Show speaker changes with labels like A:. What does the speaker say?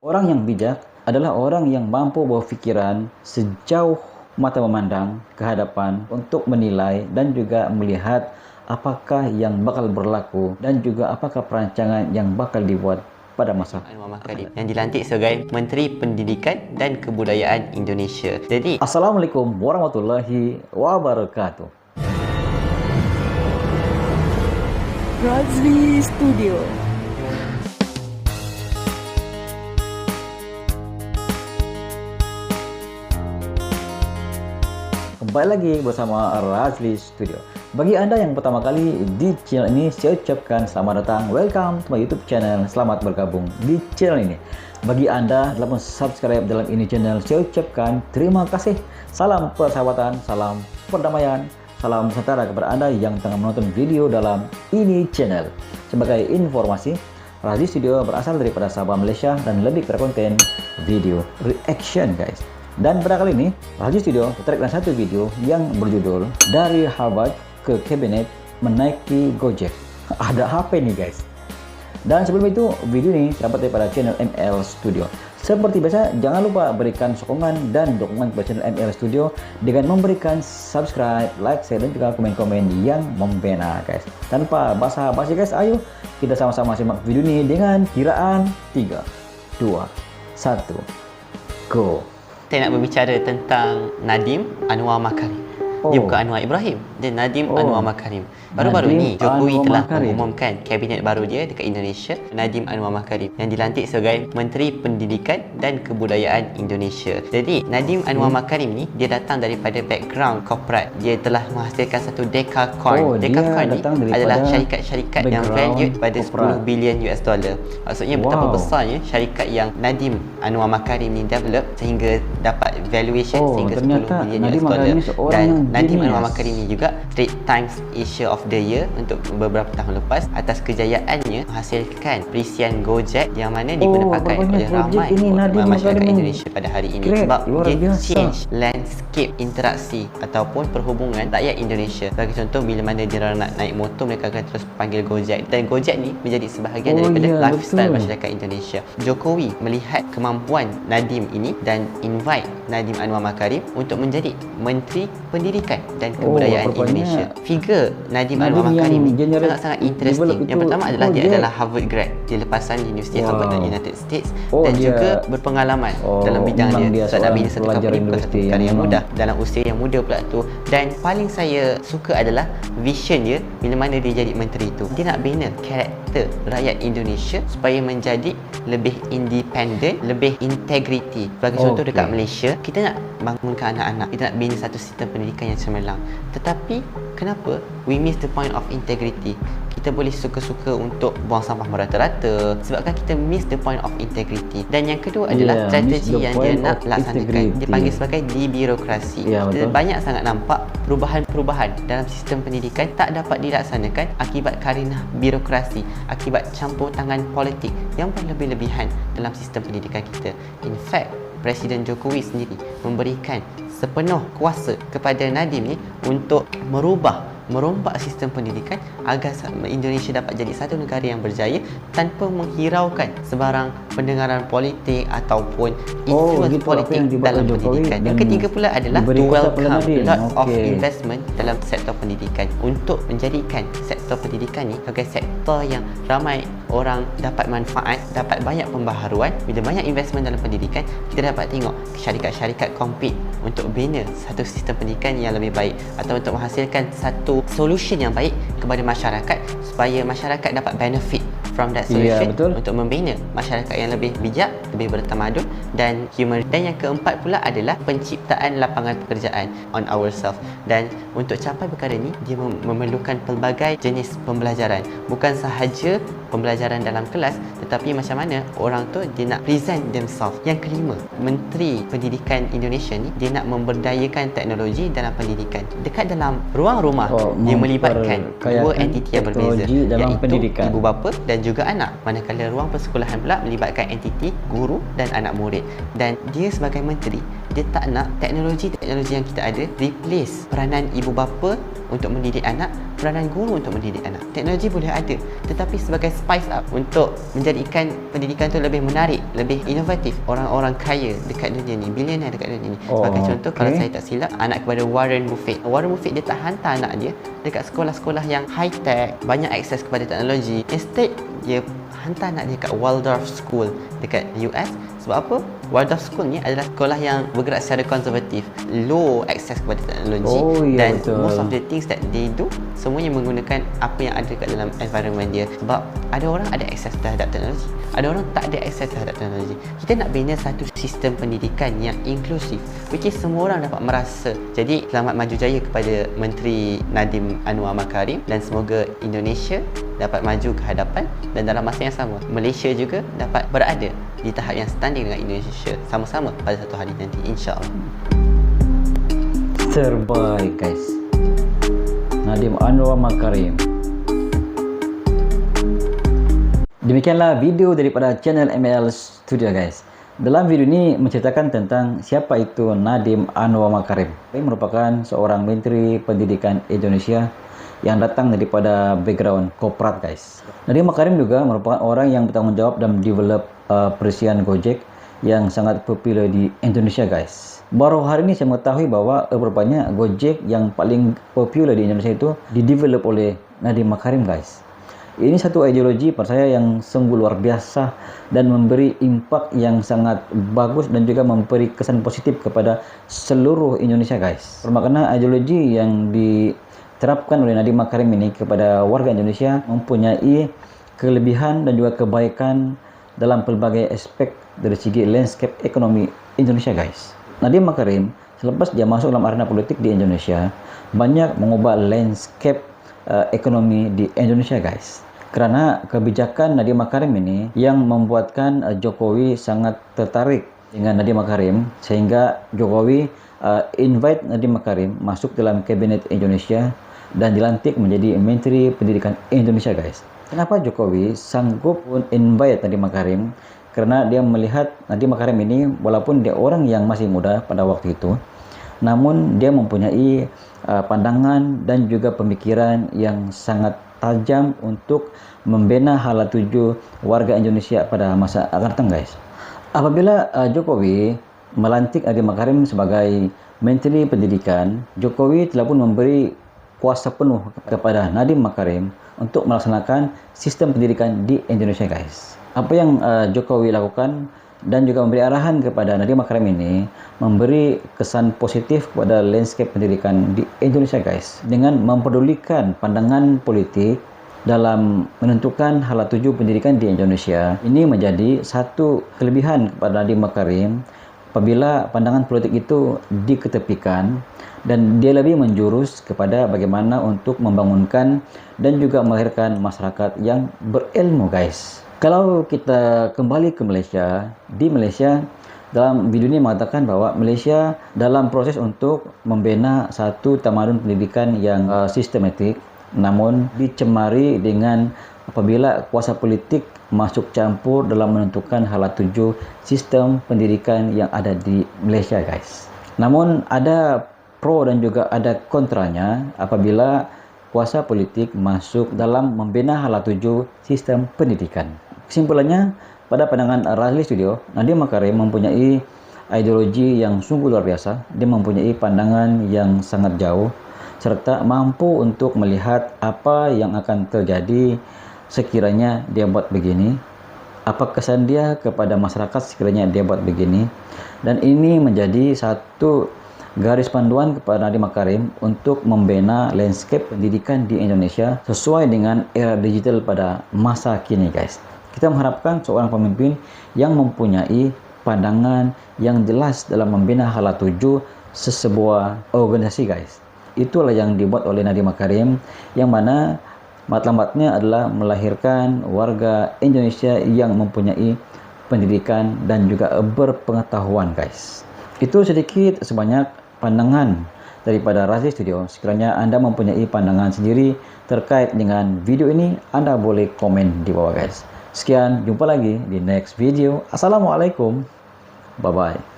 A: Orang yang bijak adalah orang yang mampu berpikiran sejauh mata memandang ke hadapan untuk menilai dan juga melihat apakah yang bakal berlaku dan juga apakah perancangan yang bakal dibuat pada masa
B: Anwar Makarim yang dilantik sebagai Menteri Pendidikan dan Kebudayaan Indonesia. Jadi,
A: Assalamualaikum warahmatullahi wabarakatuh.
C: Razli Studio.
A: Kembali lagi bersama Razli Studio. Bagi Anda yang pertama kali di channel ini, saya ucapkan selamat datang, welcome to my YouTube channel. Selamat bergabung di channel ini. Bagi Anda yang belum subscribe dalam ini channel, saya ucapkan terima kasih. Salam persahabatan, salam perdamaian, salam sejahtera kepada Anda yang tengah menonton video dalam ini channel. Sebagai informasi, Razli Studio berasal daripada Sabah, Malaysia dan lebih kepada konten video reaction, guys. Dan pada kali ini, Razli Studio tertarik dengan satu video yang berjudul Dari Harvard ke Kabinet Menaiki Gojek. Ada apa ini, guys? Dan sebelum itu, video ini dapat daripada channel ML Studio. Seperti biasa, jangan lupa berikan sokongan dan dukungan kepada channel ML Studio dengan memberikan subscribe, like, share, dan juga komen-komen yang membina, guys. Tanpa basa-basi, guys, ayo kita sama-sama simak video ini dengan kiraan 3, 2, 1, go!
B: saya nak berbicara tentang Nadiem Anwar Makarim. Dia bukan Anwar Ibrahim, dia Nadiem Anwar Makarim. Baru-baru ni Jokowi telah mengumumkan kabinet baru dia dekat Indonesia, Nadiem Anwar Makarim, yang dilantik sebagai Menteri Pendidikan dan Kebudayaan Indonesia. Jadi Nadiem Anwar Makarim ni dia datang daripada background corporate. Dia telah menghasilkan satu Decacorn. Decacorn ni adalah syarikat-syarikat yang valued pada 10 bilion US dollar. Maksudnya betapa besarnya syarikat yang Nadiem Anwar Makarim ni develop sehingga dapat valuation sehingga 10 bilion US dollar. Dan Nadiem Anwar Makarim ni juga Straits Times Asia of the Year untuk beberapa tahun lepas atas kejayaannya menghasilkan perisian Gojek yang mana digunakan oleh ramai masyarakat Indonesia pada hari ini. Sebab dia change landscape interaksi ataupun perhubungan rakyat Indonesia. Bagi contoh, bila mana dia nak naik motor, mereka akan terus panggil Gojek, dan Gojek ni menjadi sebahagian daripada lifestyle masyarakat Indonesia. Jokowi melihat kemampuan Nadiem ini dan invite Nadiem Anwar Makarim untuk menjadi Menteri Pendidikan dan Kebudayaan Indonesia. Figure Nadiem Anwar Makarim ni sangat-sangat interesting. Yang pertama adalah dia adalah Harvard grad. Dia lepasan Universiti Harvard dan United States, dan juga berpengalaman dalam bidang dia. Sebab nak bina satu company bukan satu perkara yang mudah dalam usia yang muda pula tu. Dan paling saya suka adalah vision dia bila mana dia jadi menteri tu. Dia nak bina karakter rakyat Indonesia supaya menjadi lebih independent, lebih integriti. Bagi contoh, dekat Malaysia, kita nak bangunkan anak-anak, kita nak bina satu sistem pendidikan yang cemerlang. Tetapi kenapa we miss the point of integrity? Kita boleh suka-suka untuk buang sampah merata-rata sebabkan kita miss the point of integrity. Dan yang kedua adalah strategi yang dia nak laksanakan. Dia panggil sebagai debirokrasi. Kita banyak sangat nampak perubahan-perubahan dalam sistem pendidikan tak dapat dilaksanakan akibat karenah birokrasi, akibat campur tangan politik yang berlebih-lebihan dalam sistem pendidikan kita. In fact, Presiden Jokowi sendiri memberikan sepenuh kuasa kepada Nadiem ni untuk merombak sistem pendidikan agar Indonesia dapat jadi satu negara yang berjaya tanpa menghiraukan sebarang pendengaran politik ataupun influence politik dalam pendidikan. Yang ketiga pula adalah to welcome lot of investment dalam sektor pendidikan untuk menjadikan sektor pendidikan ni sebagai sektor yang ramai orang dapat manfaat, dapat banyak pembaharuan. Bila banyak investment dalam pendidikan, kita dapat tengok syarikat-syarikat compete untuk bina satu sistem pendidikan yang lebih baik atau untuk menghasilkan satu solution yang baik kepada masyarakat supaya masyarakat dapat benefit from that solution untuk membina masyarakat yang lebih bijak, lebih bertamadun dan human. Dan yang keempat pula adalah penciptaan lapangan pekerjaan on ourselves. Dan untuk capai perkara ni, dia memerlukan pelbagai jenis pembelajaran. Bukan sahaja pembelajaran dalam kelas, tetapi macam mana orang tu dia nak present themselves. Yang kelima, Menteri Pendidikan Indonesia ni dia nak memberdayakan teknologi dalam pendidikan. Dekat dalam ruang rumah, dia melibatkan dua entiti yang berbeza, iaitu ibu bapa dan juga anak. Manakala ruang persekolahan pula melibatkan entiti guru dan anak murid. Dan dia sebagai menteri, dia tak nak teknologi yang kita ada replace peranan ibu bapa untuk mendidik anak peranan guru untuk mendidik anak. Teknologi boleh ada, tetapi sebagai spice up untuk menjadikan pendidikan tu lebih menarik, lebih inovatif. Orang-orang kaya dekat dunia ni, billionaire dekat dunia ni. Sebagai contoh, kalau saya tak silap, anak kepada Warren Buffett. Warren Buffett dia tak hantar anak dia dekat sekolah-sekolah yang high tech, banyak akses kepada teknologi. Instead, dia hantar anak dia kat Waldorf School dekat US. Sebab apa? Waldorf School ni adalah sekolah yang bergerak secara konservatif, low access kepada teknologi, dan betul. Most of the things that they do semuanya menggunakan apa yang ada kat dalam environment dia. Sebab ada orang ada akses terhadap teknologi, ada orang tak ada akses terhadap teknologi. Kita nak bina satu sistem pendidikan yang inklusif, which is semua orang dapat merasa. Jadi selamat maju jaya kepada Menteri Nadiem Anwar Makarim, dan semoga Indonesia dapat maju ke hadapan, dan dalam masa yang sama Malaysia juga dapat berada di tahap yang setanding dengan Indonesia sama-sama pada satu hari nanti, insya-Allah.
A: Terbaik guys, Nadiem Anwar Makarim. Demikianlah video daripada channel ML Studio guys. Dalam video ini menceritakan tentang siapa itu Nadiem Anwar Makarim. Dia merupakan seorang Menteri Pendidikan Indonesia yang datang daripada background korporat guys. Nadiem Makarim juga merupakan orang yang bertanggung jawab dan develop perisian Gojek yang sangat popular di Indonesia guys. Baru hari ini saya mengetahui bahawa rupanya Gojek yang paling popular di Indonesia itu didevelop oleh Nadiem Makarim guys. Ini satu ideologi pada saya yang sungguh luar biasa dan memberi impak yang sangat bagus dan juga memberi kesan positif kepada seluruh Indonesia guys. Bermakna ideologi yang diterapkan oleh Nadiem Makarim ini kepada warga Indonesia mempunyai kelebihan dan juga kebaikan dalam pelbagai aspek dari segi landscape ekonomi Indonesia guys. Nadiem Makarim selepas dia masuk dalam arena politik di Indonesia banyak mengubah landscape ekonomi di Indonesia guys. Kerana kebijakan Nadiem Makarim ini yang membuatkan Jokowi sangat tertarik dengan Nadiem Makarim, sehingga Jokowi invite Nadiem Makarim masuk dalam kabinet Indonesia dan dilantik menjadi Menteri Pendidikan Indonesia guys. Kenapa Jokowi sanggup invite Nadiem Makarim? Kerana dia melihat Nadiem Makarim ini walaupun dia orang yang masih muda pada waktu itu, namun dia mempunyai pandangan dan juga pemikiran yang sangat tajam untuk membina hala tuju warga Indonesia pada masa akan datang guys. Apabila Jokowi melantik Nadiem Makarim sebagai Menteri Pendidikan, Jokowi telah pun memberi kuasa penuh kepada Nadiem Makarim untuk melaksanakan sistem pendidikan di Indonesia guys. Apa yang Jokowi lakukan dan juga memberi arahan kepada Nadiem Makarim ini memberi kesan positif kepada landscape pendidikan di Indonesia guys, dengan mempedulikan pandangan politik dalam menentukan hala tuju pendidikan di Indonesia. Ini menjadi satu kelebihan kepada Nadiem Makarim apabila pandangan politik itu diketepikan dan dia lebih menjurus kepada bagaimana untuk membangunkan dan juga melahirkan masyarakat yang berilmu guys. Kalau kita kembali ke Malaysia, di Malaysia dalam video ini mengatakan bahawa Malaysia dalam proses untuk membina satu tamadun pendidikan yang sistematik, namun dicemari dengan apabila kuasa politik masuk campur dalam menentukan hala tuju sistem pendidikan yang ada di Malaysia guys. Namun ada pro dan juga ada kontranya apabila kuasa politik masuk dalam membina hala tuju sistem pendidikan. Kesimpulannya, pada pandangan Razli Studio, Nadiem Makarim mempunyai ideologi yang sungguh luar biasa. Dia mempunyai pandangan yang sangat jauh serta mampu untuk melihat apa yang akan terjadi sekiranya dia buat begini, apa kesan dia kepada masyarakat sekiranya dia buat begini. Dan ini menjadi satu garis panduan kepada Nadiem Makarim untuk membina landscape pendidikan di Indonesia sesuai dengan era digital pada masa kini guys. Kita mengharapkan seorang pemimpin yang mempunyai pandangan yang jelas dalam membina hala tuju sesebuah organisasi guys. Itulah yang dibuat oleh Nadiem Makarim, yang mana matlamatnya adalah melahirkan warga Indonesia yang mempunyai pendidikan dan juga berpengetahuan guys. Itu sedikit sebanyak pandangan daripada Razli Studio. Sekiranya anda mempunyai pandangan sendiri terkait dengan video ini, anda boleh komen di bawah guys. Sekian, jumpa lagi di next video. Assalamualaikum. Bye-bye.